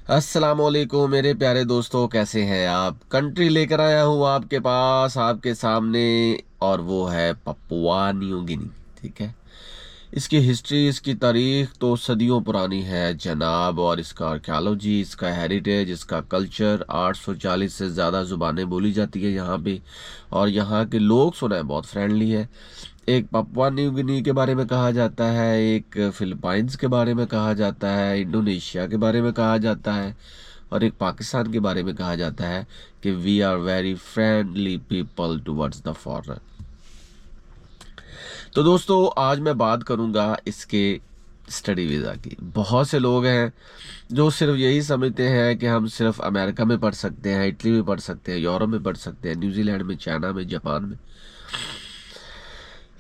अस्सलामुअलैकुम मेरे प्यारे दोस्तों, कैसे हैं आप। कंट्री लेकर आया हूँ आपके पास, आपके सामने, और वो है पपुआ न्यू गिनी। ठीक है। इसकी हिस्ट्री, इसकी तारीख तो सदियों पुरानी है जनाब, और इसका आर्कियोलॉजी, इसका हेरिटेज, इसका कल्चर, 840 से ज़्यादा ज़ुबानें बोली जाती है यहाँ पे। और यहाँ के लोग सुना है बहुत फ्रेंडली है। एक पपुआ न्यू गिनी के बारे में कहा जाता है, एक फिलीपाइंस के बारे में कहा जाता है, इंडोनेशिया के बारे में कहा जाता है, और एक पाकिस्तान के बारे में कहा जाता है कि we are very friendly people towards the foreigner. तो दोस्तों, आज मैं बात करूंगा इसके स्टडी वीज़ा की। बहुत से लोग हैं जो सिर्फ यही समझते हैं कि हम सिर्फ अमेरिका में पढ़ सकते हैं, इटली में पढ़ सकते हैं, यूरोप में पढ़ सकते हैं, न्यूजीलैंड में, चाइना में, जापान में।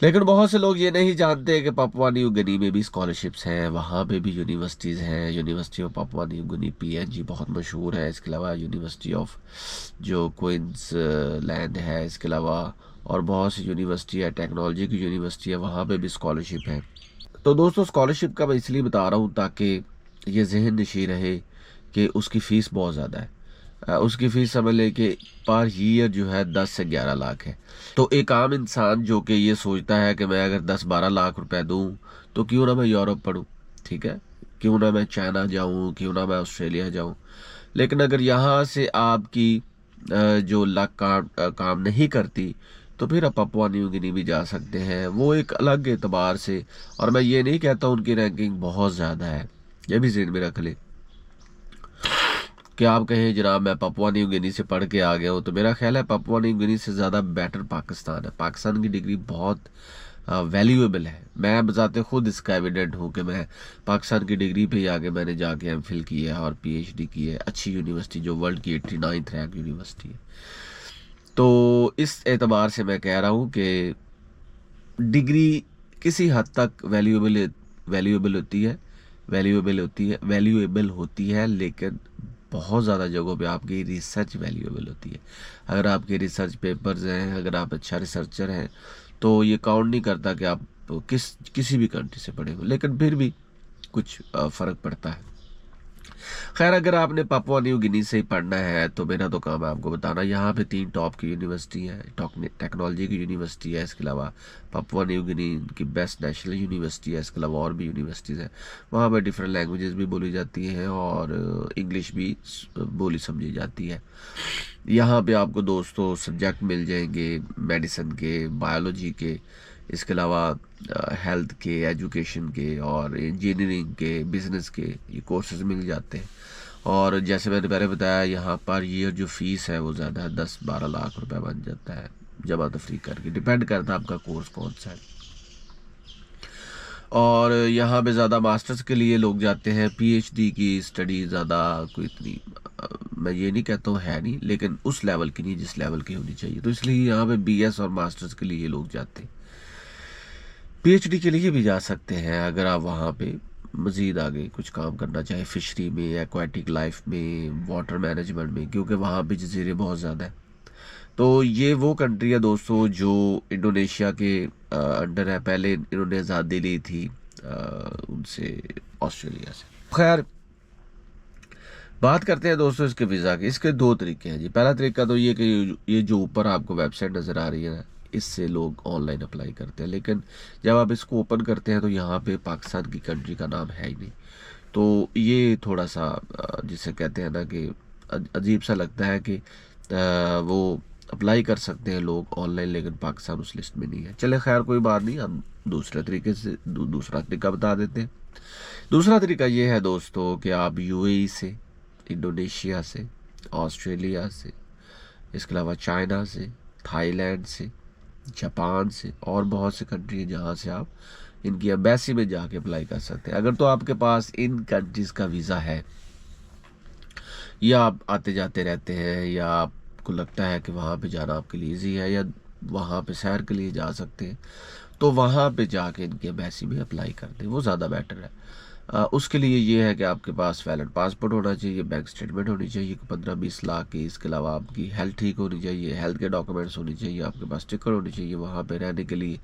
लेकिन बहुत से लोग ये नहीं जानते कि पापुआ न्यू गिनी में भी स्कॉलरशिप्स हैं, वहाँ पे भी यूनिवर्सिटीज़ हैं। University of Papua New Guinea PNG बहुत मशहूर है। इसके अलावा यूनिवर्सिटी ऑफ जो क्वींस लैंड है, इसके अलावा और बहुत सी यूनिवर्सिटी है, टेक्नोलॉजी की यूनिवर्सिटी है, वहाँ पे भी स्कॉलरशिप है। तो दोस्तों, स्कॉलरशिप का मैं इसलिए बता रहा हूँ ताकि ये जहन नशी रहे कि उसकी फ़ीस बहुत ज़्यादा है। उसकी फ़ीस समझ लें कि पर ईयर जो है 10 से 11 लाख है। तो एक आम इंसान जो कि ये सोचता है कि मैं अगर 10-12 लाख रुपए दूँ तो क्यों ना मैं यूरोप पढ़ूँ। ठीक है। क्यों ना मैं चाइना जाऊँ, क्यों ना मैं ऑस्ट्रेलिया जाऊँ। लेकिन अगर यहाँ से आपकी जो लक काम नहीं करती, तो फिर आप पपुआ न्यू गिनी भी जा सकते हैं, वो एक अलग एतबार से। और मैं ये नहीं कहता उनकी रैंकिंग बहुत ज़्यादा है, ये भी जेहन में रख ले। कि आप कहें जनाब मैं पपुआ न्यू गिनी से पढ़ के आ गया हूँ, तो मेरा ख्याल है पपुआ न्यू गिनी से ज़्यादा बेटर पाकिस्तान है। पाकिस्तान की डिग्री बहुत वैल्यूएबल है। मैं बजाते खुद इसका एविडेंट हूँ कि मैं पाकिस्तान की डिग्री पे ही आगे मैंने जाके एमफिल की है और पीएचडी की है, अच्छी यूनिवर्सिटी जो वर्ल्ड की 89th रैंक यूनिवर्सिटी है। तो इस एतबार से मैं कह रहा हूँ कि डिग्री किसी हद तक वैल्यूएबल होती है, वैल्यूएबल होती है, लेकिन बहुत ज़्यादा जगहों पे आपकी रिसर्च वैल्यूएबल होती है। अगर आपके रिसर्च पेपर्स हैं, अगर आप अच्छा रिसर्चर हैं, तो ये काउंट नहीं करता कि आप किसी भी कंट्री से पढ़े हो, लेकिन फिर भी कुछ फ़र्क पड़ता है। खैर, अगर आपने पापुआ न्यू गिनी से ही पढ़ना है तो मेरा तो काम है आपको बताना। यहाँ पे 3 टॉप की यूनिवर्सिटी है। टेक्नोलॉजी की यूनिवर्सिटी है, इसके अलावा पापुआ न्यू गिनी की बेस्ट नेशनल यूनिवर्सिटी है, इसके अलावा और भी यूनिवर्सिटीज़ हैं। वहाँ पर डिफरेंट लैंग्वेजेस भी बोली जाती हैं और इंग्लिश भी बोली समझी जाती है। यहाँ पे आपको दोस्तों सब्जेक्ट मिल जाएंगे मेडिसिन के, बायोलॉजी के, इसके अलावा हेल्थ के, एजुकेशन के और इंजीनियरिंग के, बिजनेस के ये कोर्सेज मिल जाते हैं। और जैसे मैंने पहले बताया, यहाँ पर ईयर जो फीस है वो ज़्यादा है, 10-12 लाख रुपए बन जाता है जमा तफरीक करके। डिपेंड करता है आपका कोर्स कौन सा है। और यहाँ पे ज़्यादा मास्टर्स के लिए लोग जाते हैं। पीएचडी की स्टडी ज़्यादा कोई इतनी मैं ये नहीं कहता हूँ है नहीं, लेकिन उस लेवल की नहीं जिस लेवल की होनी चाहिए। तो इसलिए यहाँ पे बीएस और मास्टर्स के लिए लोग जाते हैं। पीएचडी के लिए भी जा सकते हैं अगर आप वहाँ पे मज़ीद आगे कुछ काम करना चाहें, फिशरी में, एक्वाटिक लाइफ में, वाटर मैनेजमेंट में, क्योंकि वहाँ पे जजीरे बहुत ज़्यादा है। तो ये वो कंट्री है दोस्तों जो इंडोनेशिया के अंडर है। पहले इन्होंने आज़ादी ली थी उनसे, ऑस्ट्रेलिया से। खैर, बात करते हैं दोस्तों इसके वीज़ा के। इसके 2 तरीके हैं जी। पहला तरीका तो ये कि ये जो ऊपर आपको वेबसाइट नज़र आ रही है ना, इससे लोग ऑनलाइन अप्लाई करते हैं। लेकिन जब आप इसको ओपन करते हैं तो यहाँ पे पाकिस्तान की कंट्री का नाम है ही नहीं। तो ये थोड़ा सा जिसे कहते हैं ना कि अजीब सा लगता है कि वो अप्लाई कर सकते हैं लोग ऑनलाइन, लेकिन पाकिस्तान उस लिस्ट में नहीं है। चले खैर, कोई बात नहीं, हम दूसरे तरीके से दूसरा तरीका बता देते हैं। दूसरा तरीका ये है दोस्तों कि आप यूएई से, इंडोनेशिया से, ऑस्ट्रेलिया से, इसके अलावा चाइना से, थाईलैंड से, जापान से और बहुत सी कंट्री है जहाँ से आप इनकी एम्बेसी में जाके अप्लाई कर सकते हैं। अगर तो आपके पास इन कंट्रीज़ का वीज़ा है, या आप आते जाते रहते हैं, या आपको लगता है कि वहाँ पे जाना आपके लिए ईजी है, या वहाँ पे सैर के लिए जा सकते हैं, तो वहाँ पे जाके इनकी एम्बेसी में अप्लाई कर दें, वो ज़्यादा बेटर है। उसके लिए ये है कि आपके पास वैलिड पासपोर्ट होना चाहिए, बैंक स्टेटमेंट होनी चाहिए 15-20 लाख की, इसके अलावा आपकी हेल्थ ठीक होनी चाहिए, हेल्थ के डॉक्यूमेंट्स होनी चाहिए, आपके पास टिकट होनी चाहिए, वहाँ पे रहने के लिए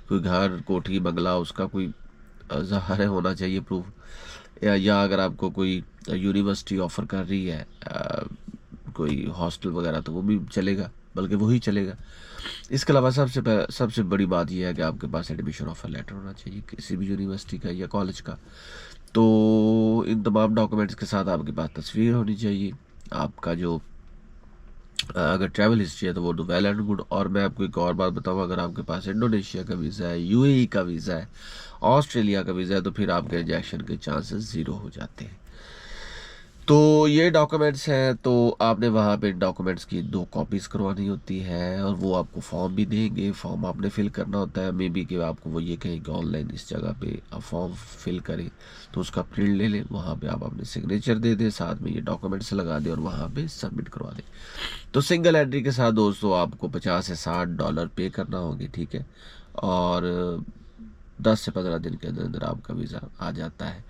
कोई घर, कोठी, बंगला, उसका कोई ज़ाहिर होना चाहिए प्रूफ। या अगर आपको कोई यूनिवर्सिटी ऑफ़र कर रही है कोई हॉस्टल वगैरह, तो वो भी चलेगा, बल्कि वही चलेगा। इसके अलावा सबसे बड़ी बात यह है कि आपके पास एडमिशन ऑफ़र लेटर होना चाहिए किसी भी यूनिवर्सिटी का या कॉलेज का। तो इन तमाम डॉक्यूमेंट्स के साथ आपके पास तस्वीर होनी चाहिए। आपका जो अगर ट्रैवल हिस्ट्री है तो वो तो वेल एंड गुड। और मैं आपको एक और बात बताऊँ, अगर आपके पास इंडोनेशिया का वीज़ा है, यूएई का वीज़ा है, ऑस्ट्रेलिया का वीज़ा है, तो फिर आपके रिजेक्शन के चांसेस ज़ीरो हो जाते हैं। तो ये डॉक्यूमेंट्स हैं, तो आपने वहाँ पे डॉक्यूमेंट्स की 2 कॉपीज़ करवानी होती है, और वो आपको फॉर्म भी देंगे। फॉर्म आपने फ़िल करना होता है, मे बी कि आपको वो ये कहेंगे ऑनलाइन इस जगह पे आप फॉर्म फ़िल करें, तो उसका प्रिंट ले लें, वहाँ पे आप अपने सिग्नेचर दे दें, साथ में ये डॉक्यूमेंट्स लगा दें और वहाँ पे सबमिट करवा दें। तो सिंगल एंट्री के साथ दोस्तों आपको 50 से $60 पे करना होंगे, ठीक है। और 10 से 15 दिन के अंदर अंदर आपका वीज़ा आ जाता है।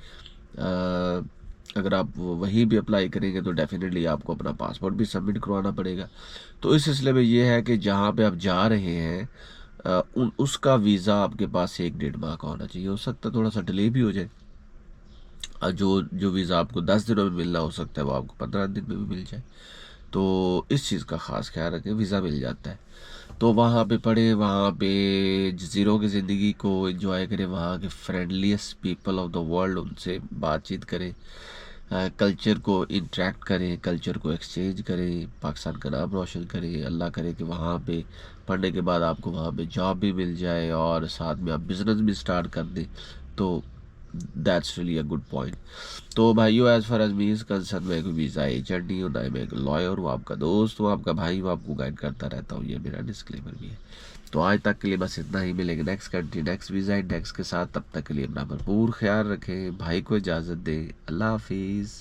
अगर आप वहीं भी अप्लाई करेंगे तो डेफिनेटली आपको अपना पासपोर्ट भी सबमिट करवाना पड़ेगा। तो इस सिलसिले में ये है कि जहाँ पे आप जा रहे हैं उसका वीज़ा आपके पास 1-1.5 माह का होना चाहिए। हो सकता है थोड़ा सा डिले भी हो जाए। जो जो वीज़ा आपको 10 दिनों में मिलना हो सकता है वो आपको 15 दिन में भी मिल जाए। तो इस चीज़ का ख़ास ख्याल रखें, वीज़ा मिल जाता है। तो वहाँ पे पढ़ें, वहाँ पे जज़ीरों की ज़िंदगी को एंजॉय करें, वहाँ के फ्रेंडलीस्ट पीपल ऑफ द वर्ल्ड उनसे बातचीत करें, कल्चर को इंटरेक्ट करें, कल्चर को एक्सचेंज करें, पाकिस्तान का नाम रोशन करें। अल्लाह करे कि वहाँ पे पढ़ने के बाद आपको वहाँ पे जॉब भी मिल जाए और साथ में आप बिज़नेस भी स्टार्ट कर दें, तो that's really a good point. तो भाइयों, as far as me is concern, मैं कोई वीज़ा एजेंट नहीं हूँ, ना ही मैं एक लॉयर हूँ, आपका दोस्त हूँ, आपका भाई हूँ, आपको गाइड करता रहता हूँ, ये मेरा डिस्क्लेमर भी है। तो आज तक के लिए बस इतना ही। मिलेंगे next country, next visa index के साथ। तब तक के लिए अपना भरपूर ख्याल रखें, भाई को इजाज़त दें। अल्लाह हाफिज़।